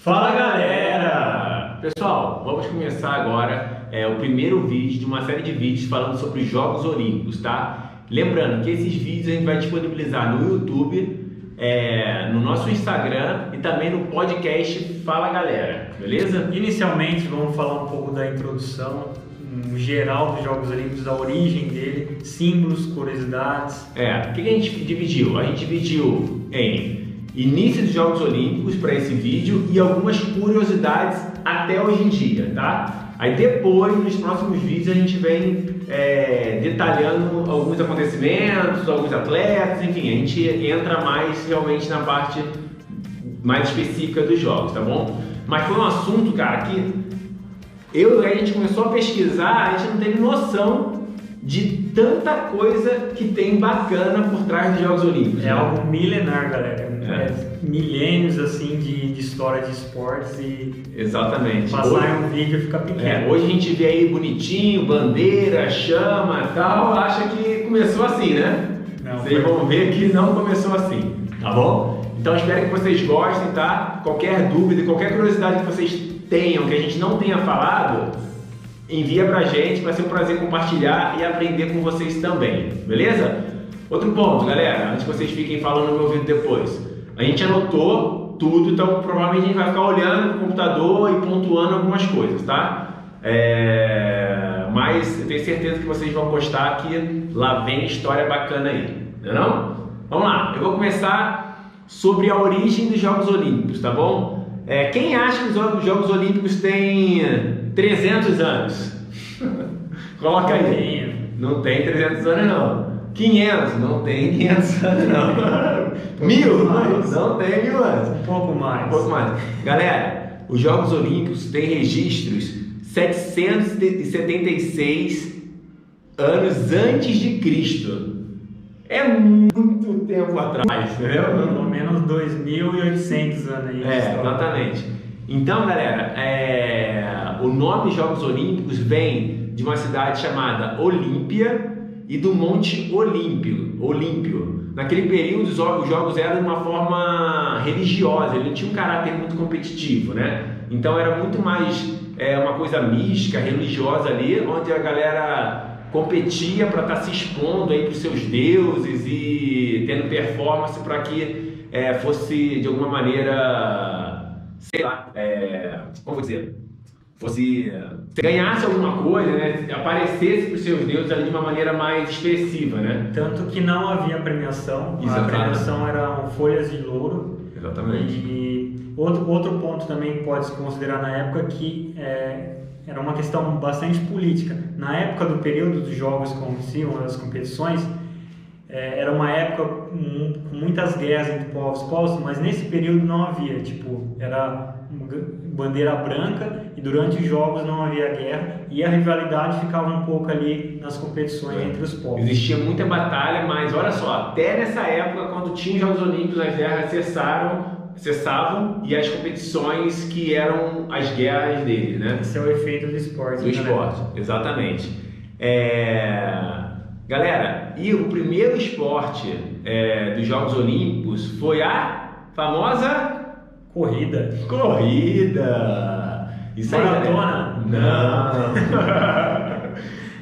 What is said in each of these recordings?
Fala galera! Pessoal, vamos começar agora o primeiro vídeo de uma série de vídeos falando sobre os Jogos Olímpicos, tá? Lembrando que esses vídeos a gente vai disponibilizar no YouTube, no nosso Instagram e também no podcast Fala Galera, beleza? Inicialmente vamos falar um pouco da introdução geral dos Jogos Olímpicos, da origem dele, símbolos, curiosidades. O que a gente dividiu? A gente dividiu em início dos Jogos Olímpicos para esse vídeo e algumas curiosidades até hoje em dia, tá? Aí depois, nos próximos vídeos, a gente vem detalhando alguns acontecimentos, alguns atletas, enfim, a gente entra mais realmente na parte mais específica dos jogos, tá bom? Mas foi um assunto, cara, que a gente começou a pesquisar, a gente não teve noção de tanta coisa que tem bacana por trás dos Jogos Olímpicos. É algo milenar, galera. Milênios assim de história de esportes e exatamente. Passar um vídeo fica pequeno. Hoje a gente vê aí bonitinho, bandeira, chama e tal, acha que começou assim, né? Vocês vão ver que não começou assim, tá bom? Então espero que vocês gostem, tá? Qualquer dúvida, qualquer curiosidade que vocês tenham, que a gente não tenha falado, envia pra gente, vai ser um prazer compartilhar e aprender com vocês também, beleza? Outro ponto, galera, antes que vocês fiquem falando no meu vídeo depois, a gente anotou tudo, então provavelmente a gente vai ficar olhando no computador e pontuando algumas coisas, tá? Mas eu tenho certeza que vocês vão gostar, que lá vem história bacana aí, não é não? Vamos lá, eu vou começar sobre a origem dos Jogos Olímpicos, tá bom? Quem acha que os Jogos Olímpicos têm 300 anos? Coloca aí. Não tem 300 anos não. 500? Não tem 500 anos não. 1000? Não tem 1000 anos. Um pouco mais. Um pouco mais. Galera, os Jogos Olímpicos têm registros 776 anos antes de Cristo. É muito tempo atrás, entendeu? Pelo menos 2.800 anos aí. Exatamente. Então, galera, o nome Jogos Olímpicos vem de uma cidade chamada Olímpia e do Monte Olímpio. Naquele período, os jogos eram de uma forma religiosa, ele não tinha um caráter muito competitivo, né? Então era muito mais uma coisa mística, religiosa ali, onde a galera competia para estar se expondo aí para os seus deuses e tendo performance para que fosse de alguma maneira, sei lá, como vou dizer, ganhasse alguma coisa, né? Aparecesse para os seus deuses ali de uma maneira mais expressiva, né? Tanto que não havia premiação. Exatamente. A premiação eram folhas de louro. Exatamente. E outro ponto também que pode se considerar na época que era uma questão bastante política. Na época do período dos jogos que aconteciam, as competições, era uma época com muitas guerras entre povos, mas nesse período não havia, era bandeira branca e durante os jogos não havia guerra e a rivalidade ficava um pouco ali nas competições entre os povos. Existia muita batalha, mas olha só, até nessa época, quando tinha os Jogos Olímpicos, as guerras cessavam e as competições que eram as guerras dele, né? Esse é o efeito do esporte. Do esporte, exatamente. Galera, e o primeiro esporte dos Jogos Olímpicos foi a famosa corrida. Isso aí, maratona? Não.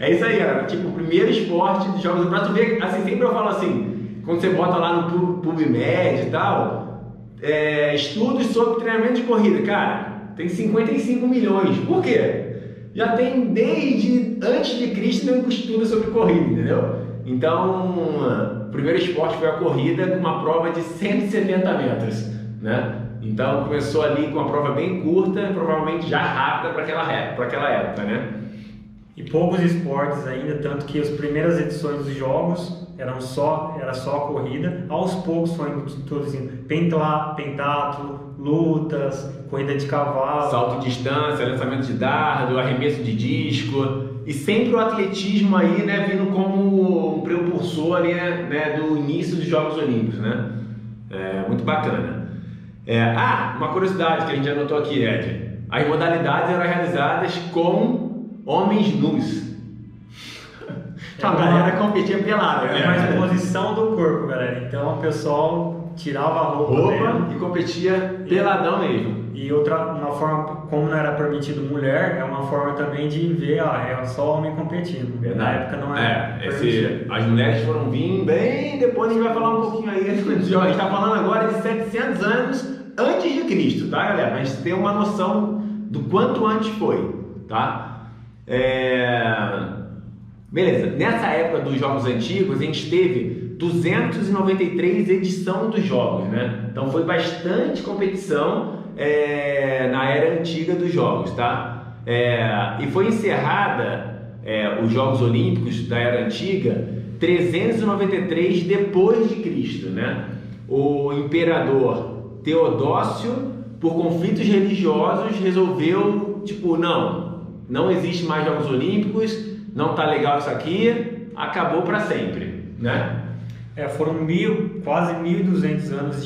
É isso aí, galera. O primeiro esporte dos Jogos Olímpicos. Pra tu ver, assim, sempre eu falo assim, quando você bota lá no PubMed e tal, estudos sobre treinamento de corrida, cara, tem 55 milhões. Por quê? Já tem desde antes de Cristo um estudo sobre corrida, entendeu? Então, o primeiro esporte foi a corrida com uma prova de 170 metros, né? Então começou ali com uma prova bem curta, provavelmente já rápida para aquela época, né? E poucos esportes ainda, tanto que as primeiras edições dos jogos era só a corrida. Aos poucos foi introduzindo pentatlo, lutas, corrida de cavalo, salto de distância, lançamento de dardo, arremesso de disco e sempre o atletismo aí, né, vindo como um precursor ali, né, do início dos Jogos Olímpicos, né? Muito bacana. Uma curiosidade que a gente anotou aqui, Ed. As modalidades eram realizadas com homens nus. Então a galera competia pelada, né? É uma exposição do corpo, galera. Então o pessoal tirava a roupa mesmo. E competia peladão mesmo. E uma forma, como não era permitido mulher, é uma forma também de ver, é só homem competindo. Na época não era permitido. As mulheres foram vir bem, depois a gente vai falar um pouquinho aí. A gente está falando agora de 700 anos antes de Cristo, tá, galera? Pra gente ter uma noção do quanto antes foi, tá? Beleza, nessa época dos jogos antigos, a gente teve 293 edições dos jogos, né? Então foi bastante competição na era antiga dos jogos, tá? E foi encerrada os Jogos Olímpicos da era antiga 393 depois de Cristo, né? O imperador Teodócio, por conflitos religiosos, resolveu, tipo, não existe mais Jogos Olímpicos, não tá legal isso aqui, acabou para sempre, né? Foram quase 1.200 anos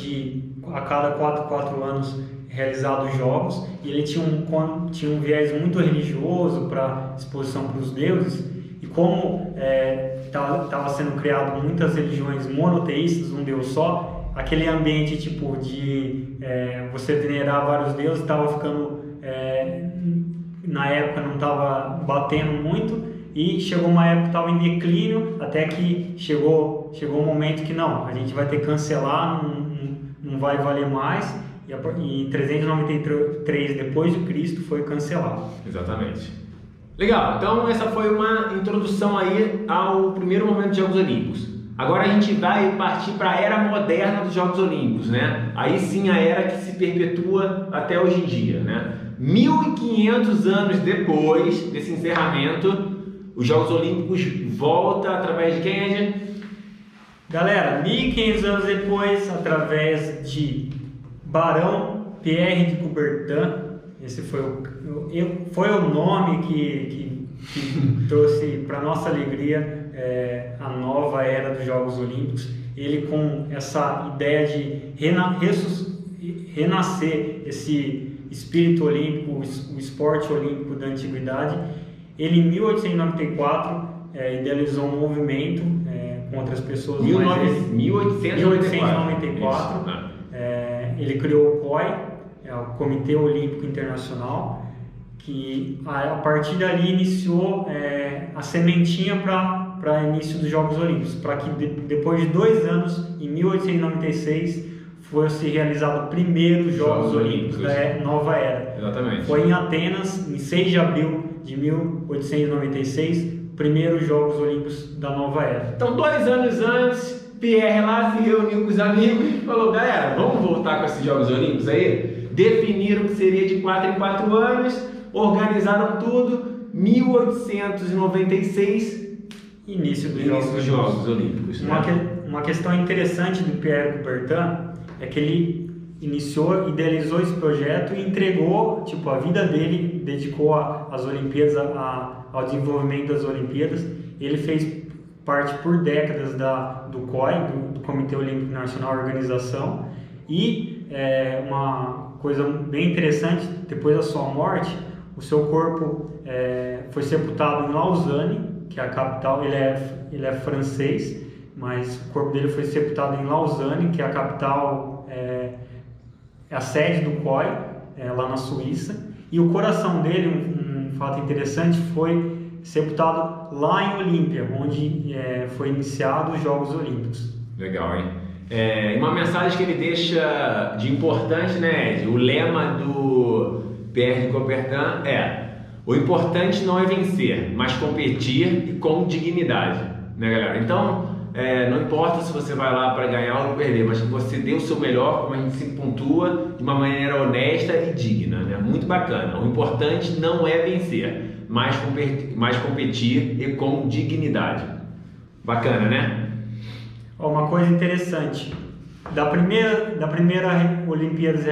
a cada 4 anos realizados jogos, e ele tinha um viés muito religioso para exposição para os deuses, e como estava sendo criado muitas religiões monoteístas, um deus só, aquele ambiente tipo de você venerar vários deuses estava ficando, na época não estava batendo muito, e chegou uma época que estava em declínio, até que chegou um momento que a gente vai ter que cancelar, não vai valer mais, e em 393 depois de Cristo foi cancelado. Exatamente. Legal, então essa foi uma introdução aí ao primeiro momento dos Jogos Olímpicos. Agora a gente vai partir para a era moderna dos Jogos Olímpicos, né? Aí sim a era que se perpetua até hoje em dia, né? 1500 anos depois desse encerramento, os Jogos Olímpicos voltam através de quem, Ed? Galera, 1500 anos depois, através de Barão Pierre de Coubertin, esse foi o nome que trouxe para nossa alegria a nova era dos Jogos Olímpicos. Ele, com essa ideia de renascer esse espírito olímpico, o esporte olímpico da antiguidade, ele em 1894 idealizou um movimento com outras pessoas. 1894. Ele criou o COI, o Comitê Olímpico Internacional, que a partir dali iniciou a sementinha para início dos Jogos Olímpicos, para que depois de 2 anos, em 1896, fosse realizado o primeiro Jogos Olímpicos da nova era. Exatamente. Foi em Atenas, em 6 de abril de 1896, primeiros Jogos Olímpicos da nova era. Então, 2 anos antes, Pierre lá se reuniu com os amigos e falou: galera, vamos voltar com esses Jogos Olímpicos aí? Definiram que seria de 4 em 4 anos, organizaram tudo, 1896, início dos Jogos Olímpicos. Uma questão interessante do Pierre Coubertin é que ele idealizou esse projeto e entregou, a vida dele, dedicou às Olimpíadas, ao desenvolvimento das Olimpíadas. Ele fez parte por décadas do COI, do Comitê Olímpico Nacional, organização, e uma coisa bem interessante, depois da sua morte, o seu corpo foi sepultado em Lausanne, que é a capital. Ele é francês, mas o corpo dele foi sepultado em Lausanne, que é a capital, a sede do COI, lá na Suíça. E o coração dele, um fato interessante, foi sepultado lá em Olímpia, onde foi iniciado os Jogos Olímpicos. Legal, hein? Uma mensagem que ele deixa de importante, né, Ed? O lema do Pierre de Coubertin o importante não é vencer, mas competir e com dignidade, né, galera? Então, não importa se você vai lá para ganhar ou perder, mas que você dê o seu melhor, como a gente se pontua, de uma maneira honesta e digna, né? Muito bacana. O importante não é vencer, mas competir e com dignidade. Bacana, né? Uma coisa interessante, da primeira Olimpíadas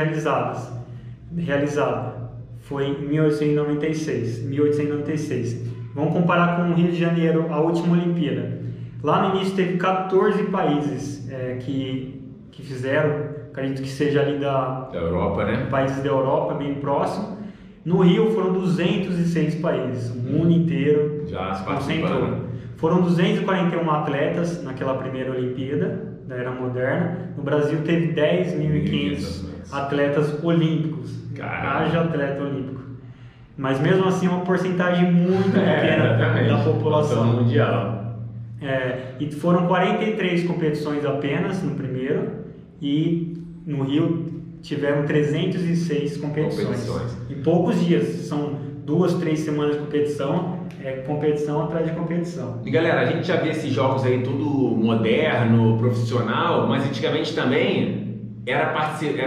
realizada foi em 1896. Vamos comparar com o Rio de Janeiro, a última Olimpíada. Lá no início teve 14 países que fizeram, acredito que seja ali da Europa, né? Países da Europa, bem próximo. No Rio foram 206 países, o mundo inteiro já se concentrou. Foram 241 atletas naquela primeira Olimpíada, da era moderna, no Brasil teve 10.500 atletas olímpicos. Haja atleta olímpico. Mas mesmo assim é uma porcentagem muito pequena da população mundial. E foram 43 competições apenas no primeiro, e no Rio tiveram 306 competições. Em poucos dias, são 2, 3 semanas de competição, competição atrás de competição. E galera, a gente já vê esses jogos aí tudo moderno, profissional, mas antigamente também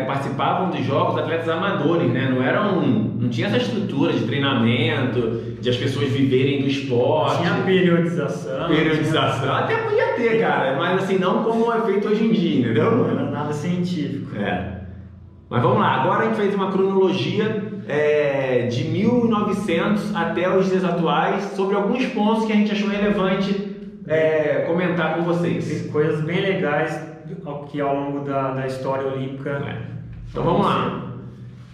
participavam dos jogos atletas amadores, né? Não tinha essa estrutura de treinamento, de as pessoas viverem do esporte. Tinha periodização. Até podia ter, cara, mas assim, não como é feito hoje em dia, entendeu? Não era nada científico. Mas vamos lá, agora a gente fez uma cronologia de 1900 até os dias atuais sobre alguns pontos que a gente achou relevante comentar com vocês. Coisas bem legais que ao longo da história olímpica. Então vamos lá.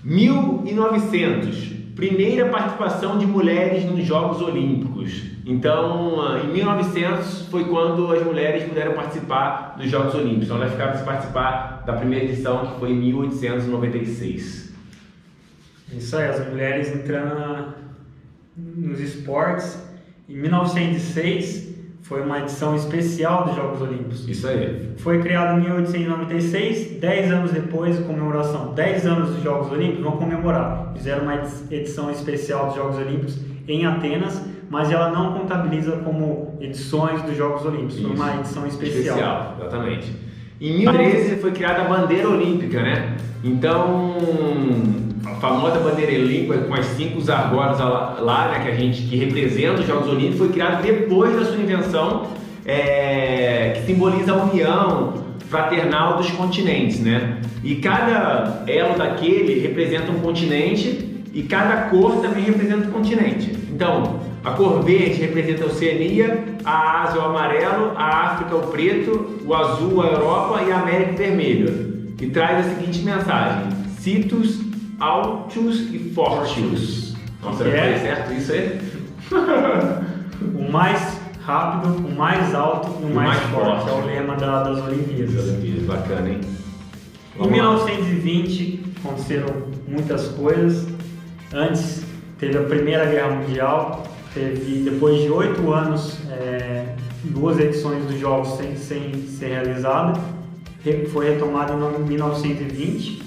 1900, primeira participação de mulheres nos Jogos Olímpicos. Então, em 1900 foi quando as mulheres puderam participar dos Jogos Olímpicos. Então, elas ficaram de participar da primeira edição, que foi em 1896. Isso aí, as mulheres entrando nos esportes. Em 1906 foi uma edição especial dos Jogos Olímpicos. Isso aí. Foi criado em 1896, 10 anos depois, comemoração. 10 anos dos Jogos Olímpicos, vão comemorar. Fizeram uma edição especial dos Jogos Olímpicos em Atenas, mas ela não contabiliza como edições dos Jogos Olímpicos. Foi uma edição especial. Exatamente. Em 2013 foi criada a bandeira olímpica, né? Então, a famosa bandeira olímpica com as 5 argolas lá, né, que representa os Jogos Olímpicos, foi criada depois da sua invenção, que simboliza a união fraternal dos continentes, né? E cada elo daquele representa um continente e cada cor também representa um continente. Então, a cor verde representa a Oceania, a Ásia o amarelo, a África o preto, o azul a Europa e a América o vermelho. E traz a seguinte mensagem: Situs, Altius e Fortius. Nossa, foi certo isso aí? O mais rápido, o mais alto e o mais forte. É o lema das Olimpíadas. Bacana, hein? Em 1920 aconteceram muitas coisas. Antes teve a Primeira Guerra Mundial. Teve, depois de 8 anos, 2 edições dos Jogos sem ser realizada. Foi retomada em 1920,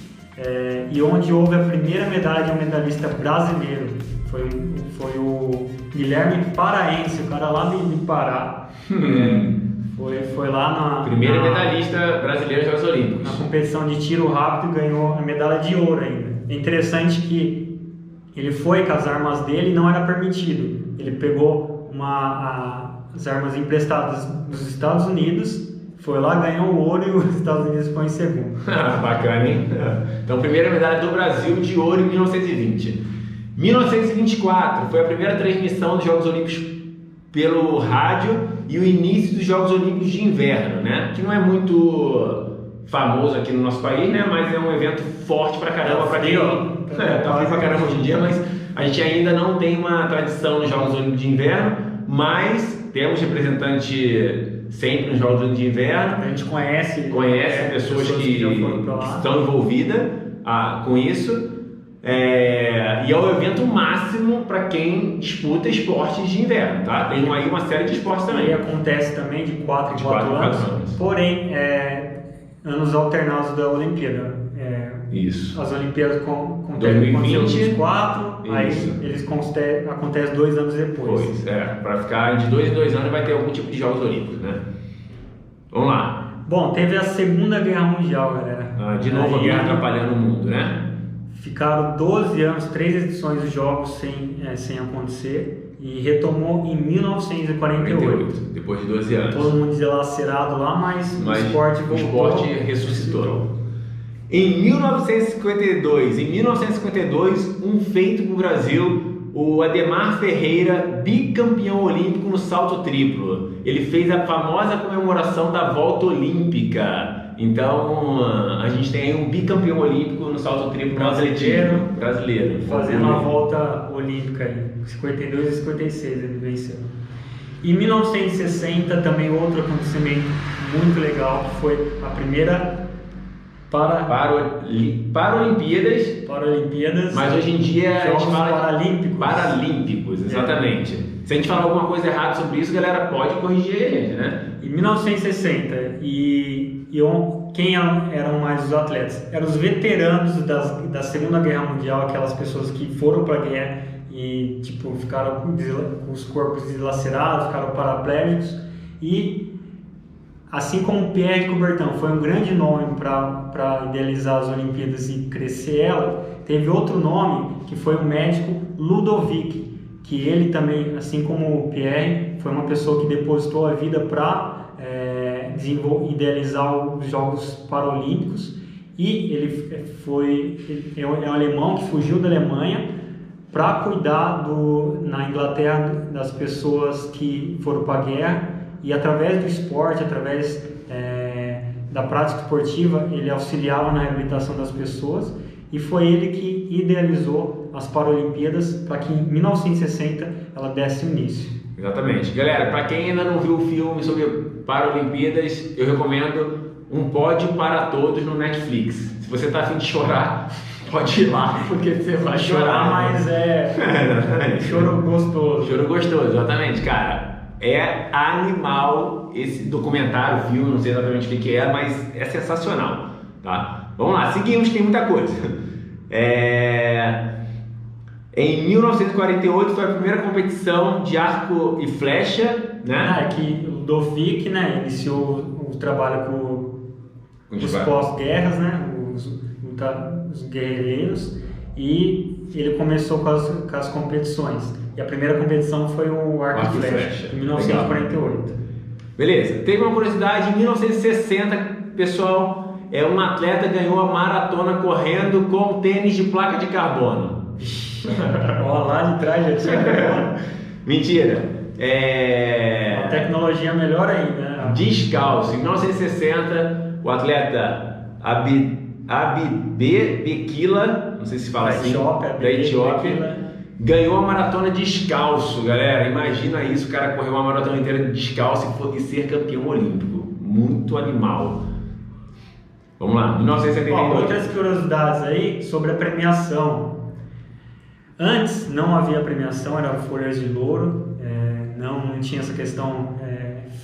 e onde houve a primeira medalha de um medalhista brasileiro. Foi o Guilherme Paraense, o cara lá de Pará. Foi lá primeira medalhista brasileira dos Jogos Olímpicos. Na competição de tiro rápido, ganhou a medalha de ouro ainda. É interessante que ele foi com as armas dele e não era permitido. Ele pegou as armas emprestadas dos Estados Unidos, foi lá, ganhou o ouro e os Estados Unidos ficou em segundo. Bacana, hein? Então, primeira medalha do Brasil de ouro em 1920. 1924 foi a primeira transmissão dos Jogos Olímpicos pelo rádio e o início dos Jogos Olímpicos de Inverno, né? Que não é muito famoso aqui no nosso país, né? Mas é um evento forte pra caramba pra quem... Tá frio pra caramba hoje em dia, mas a gente ainda não tem uma tradição nos Jogos Olímpicos de Inverno, mas temos representante sempre nos Jogos Olímpicos de Inverno. A gente conhece pessoas que estão envolvidas com isso. E é o evento máximo para quem disputa esportes de inverno, tá? Tem aí uma série de esportes também. E acontece também de 4 em 4 anos. Porém, anos alternados da Olimpíada. Isso. As Olimpíadas acontecem em 2024, aí acontece 2 anos depois. Para ficar de 2 em 2 anos vai ter algum tipo de Jogos Olímpicos, né? Vamos lá. Bom, teve a Segunda Guerra Mundial, galera. De novo a guerra atrapalhando o mundo, né? Ficaram 12 anos, 3 edições dos Jogos sem acontecer, e retomou em 1948. Depois de 12 anos. Todo mundo dilacerado lá, mas o esporte voltou. O esporte ressuscitou. Em 1952, um feito para o Brasil: o Ademar Ferreira, bicampeão olímpico no salto triplo. Ele fez a famosa comemoração da volta olímpica. Então, a gente tem aí um bicampeão olímpico no salto triplo brasileiro. Fazendo a volta olímpica aí. 52 e 56 ele venceu. Em 1960 também outro acontecimento muito legal, que foi a primeira Paralimpíadas, mas hoje em dia Jogos a gente fala Paralímpicos. exatamente. Se a gente falar alguma coisa errada sobre isso, galera, pode corrigir a gente, né? Em 1960, quem eram mais os atletas? Eram os veteranos da Segunda Guerra Mundial, aquelas pessoas que foram para a guerra e tipo, ficaram com os corpos dilacerados, ficaram paraplégicos. E assim como Pierre de Coubertin foi um grande nome para idealizar as Olimpíadas e crescer ela, teve outro nome que foi o médico Ludovic, que ele também, assim como o Pierre, foi uma pessoa que depositou a vida para idealizar os Jogos Paralímpicos, e ele é um alemão que fugiu da Alemanha para cuidar na Inglaterra das pessoas que foram para a guerra, e através do esporte, através da prática esportiva, ele auxiliava na reabilitação das pessoas, e foi ele que idealizou as Paralimpíadas para que em 1960 ela desse início. Exatamente. Galera, para quem ainda não viu o filme sobre Paralimpíadas, eu recomendo Um Pódio para Todos no Netflix. Se você tá afim de chorar, pode ir lá, porque você vai chorar. Mas choro gostoso. Choro gostoso, exatamente, cara. É animal esse documentário, filme, não sei exatamente o que é, mas é sensacional, tá? Vamos lá, seguimos, tem muita coisa. Em 1948 foi a primeira competição de arco e flecha, né? Que o Ludovic, né, iniciou o trabalho com os pós-guerras, né, os guerreiros, e ele começou com as competições. E a primeira competição foi o arco e flecha, em 1948. Legal. Beleza, teve uma curiosidade, em 1960, pessoal, um atleta ganhou a maratona correndo com tênis de placa de carbono. Olha lá de trás já tinha carbono. Mentira. A tecnologia melhor ainda, né? Descalço. Em 1960, o atleta Abebe Bikila, não sei se fala assim, da Etiópia, ganhou a maratona descalço, galera. Imagina isso, o cara correu uma maratona inteira descalço e ser campeão olímpico. Muito animal. Vamos lá, 1972. Outras curiosidades aí sobre a premiação. Antes não havia premiação, era folhas de louro, não tinha essa questão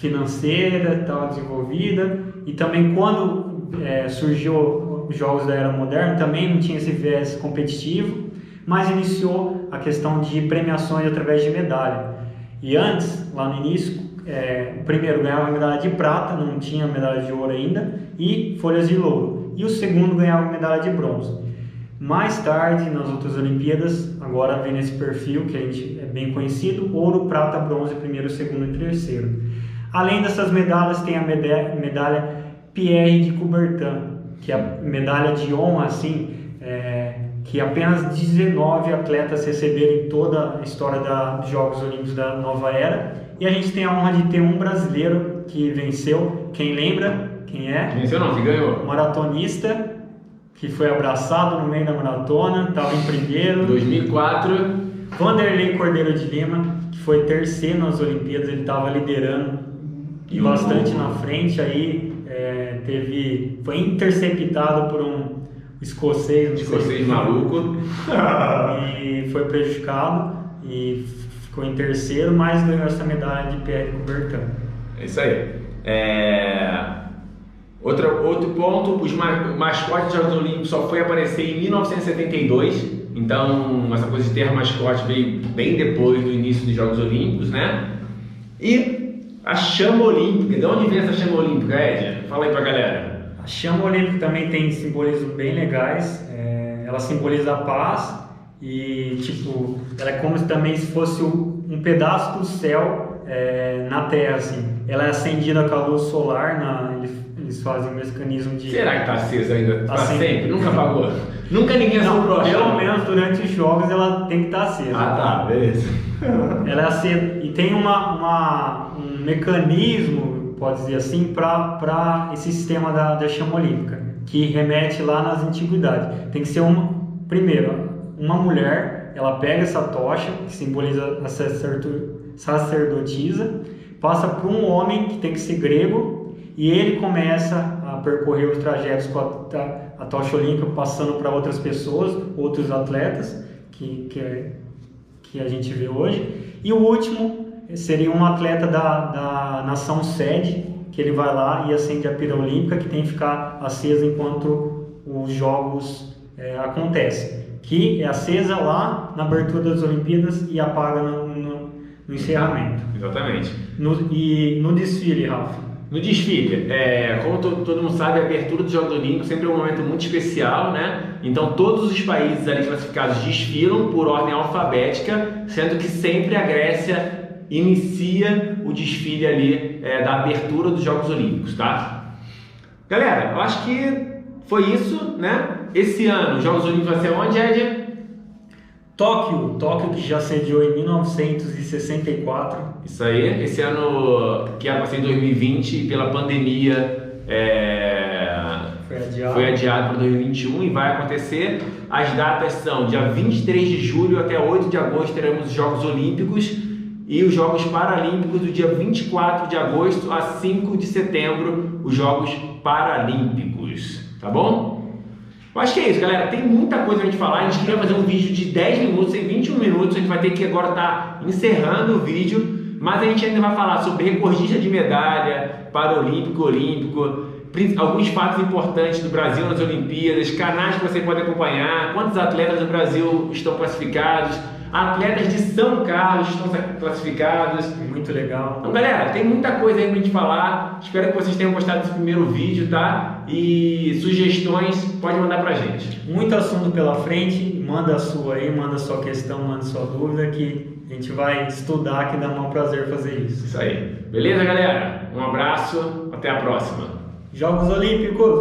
financeira tal desenvolvida, e também quando surgiu os Jogos da Era Moderna também não tinha esse viés competitivo, mas iniciou a questão de premiações através de medalha. E antes, lá no início, o primeiro ganhava medalha de prata, não tinha medalha de ouro ainda, e folhas de louro, e o segundo ganhava medalha de bronze. Mais tarde, nas outras Olimpíadas, agora vem nesse perfil que a gente é bem conhecido: ouro, prata, bronze, primeiro, segundo e terceiro. Além dessas medalhas, tem a medalha Pierre de Coubertin, que é a medalha de honra, assim, que apenas 19 atletas receberam em toda a história dos Jogos Olímpicos da Nova Era. E a gente tem a honra de ter um brasileiro que venceu. Quem lembra? Quem é? Venceu não, que ganhou. Maratonista, que foi abraçado no meio da maratona, estava em primeiro. 2004. Vanderlei Cordeiro de Lima, que foi terceiro nas Olimpíadas, ele estava liderando e bastante na frente. Aí foi interceptado por um escocês maluco e foi prejudicado e ficou em terceiro, mas ganhou essa medalha de Pierre de Coubertin. É isso aí. Outro ponto, os mascotes dos Jogos Olímpicos só foi aparecer em 1972, então essa coisa de ter mascote veio bem depois do início dos Jogos Olímpicos, né? E a chama olímpica, de onde vem essa chama olímpica, Ed? Fala aí pra galera. A chama olímpica também tem simbolismos bem legais, ela simboliza a paz e tipo, ela é como também se fosse um pedaço do céu na Terra, assim. Ela é acendida com a luz solar, eles fazem um mecanismo de... Será que tá acesa ainda? Pra sempre? Nunca apagou? Nunca ninguém soprou? Pelo menos durante os jogos ela tem que estar acesa. Tá, beleza. Ela é acesa e tem um mecanismo, pode dizer assim, para esse sistema da chama olímpica, que remete lá nas antiguidades. Tem que ser primeiro, uma mulher, ela pega essa tocha, que simboliza sacerdotisa, passa por um homem que tem que ser grego, e ele começa a percorrer os trajetos com a tocha olímpica, passando para outras pessoas, outros atletas que a gente vê hoje. E o último seria um atleta da nação sede, que ele vai lá e acende a pira olímpica, que tem que ficar acesa enquanto os jogos acontecem, que é acesa lá na abertura das Olimpíadas e apaga no encerramento. Exatamente. E no desfile, Rafa? No desfile, como todo mundo sabe, a abertura dos Jogos Olímpicos sempre é um momento muito especial, né? Então todos os países ali classificados desfilam por ordem alfabética, sendo que sempre a Grécia inicia o desfile ali da abertura dos Jogos Olímpicos, tá? Galera, eu acho que foi isso, né? Esse ano os Jogos Olímpicos vai ser onde, Ed? Tóquio, que já sediou em 1964. Isso aí, esse ano que era para ser em 2020, pela pandemia foi adiado para 2021 e vai acontecer. As datas são dia 23 de julho até 8 de agosto teremos os Jogos Olímpicos e os Jogos Paralímpicos do dia 24 de agosto a 5 de setembro, os Jogos Paralímpicos, tá bom? Eu acho que é isso, galera. Tem muita coisa pra gente falar. A gente queria fazer um vídeo de 10 minutos, em 21 minutos. A gente vai ter que agora estar encerrando o vídeo. Mas a gente ainda vai falar sobre recordista de medalha, paralímpico, olímpico, alguns fatos importantes do Brasil nas Olimpíadas, canais que você pode acompanhar, quantos atletas do Brasil estão classificados, atletas de São Carlos estão classificados. Muito legal. Então, galera, tem muita coisa aí pra gente falar. Espero que vocês tenham gostado desse primeiro vídeo, tá? E sugestões, pode mandar pra gente. Muito assunto pela frente. Manda a sua aí, manda a sua questão, manda a sua dúvida, que a gente vai estudar, que dá um prazer fazer isso. Isso aí. Beleza, galera? Um abraço, até a próxima. Jogos Olímpicos!